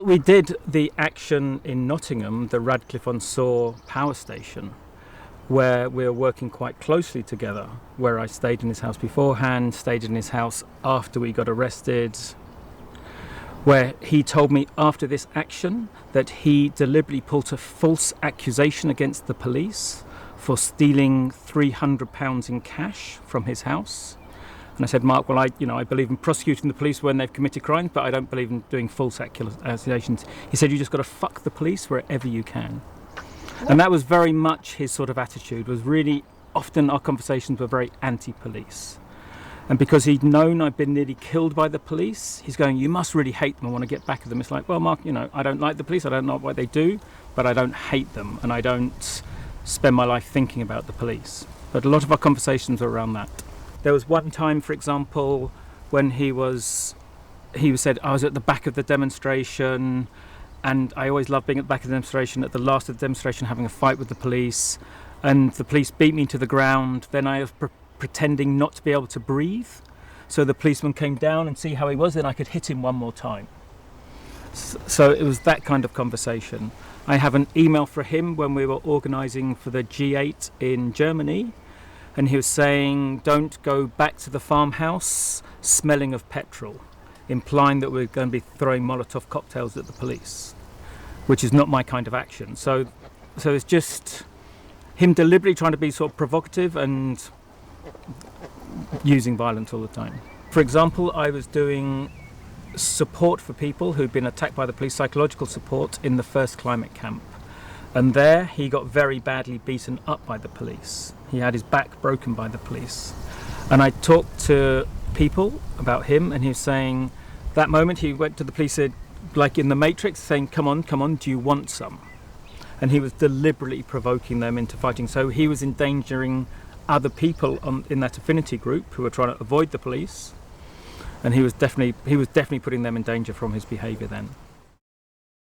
We did the action in Nottingham, the Radcliffe-on-Soar power station, where we were working quite closely together, where I stayed in his house beforehand, stayed in his house after we got arrested, where he told me after this action that he deliberately pulled a false accusation against the police for stealing £300 in cash from his house. And I said, Mark, well, I believe in prosecuting the police when they've committed crimes, but I don't believe in doing false accusations. He said, you just got to fuck the police wherever you can. And that was very much his sort of attitude, was really often our conversations were very anti-police. And because he'd known I'd been nearly killed by the police, he's going, you must really hate them and want to get back at them. It's like, well, Mark, I don't like the police, I don't know what they do, but I don't hate them, and I don't spend my life thinking about the police. But a lot of our conversations were around that. There was one time, for example, when he said, I was at the back of the demonstration, and I always love being at the back of the demonstration, at the last of the demonstration having a fight with the police, and the police beat me to the ground. Then I was pretending not to be able to breathe, so the policeman came down and see how he was, and I could hit him one more time. So it was that kind of conversation. I have an email for him when we were organising for the G8 in Germany, and he was saying, don't go back to the farmhouse smelling of petrol, implying that we're going to be throwing Molotov cocktails at the police, which is not my kind of action. So it's just him deliberately trying to be sort of provocative and using violence all the time. For example, I was doing support for people who'd been attacked by the police, psychological support in the first climate camp. And there he got very badly beaten up by the police. He had his back broken by the police. And I talked to people about him, and he was saying, that moment he went to the police, said, like in the Matrix, saying, come on, do you want some? And he was deliberately provoking them into fighting. So he was endangering other people in that affinity group who were trying to avoid the police. And he was definitely putting them in danger from his behaviour then.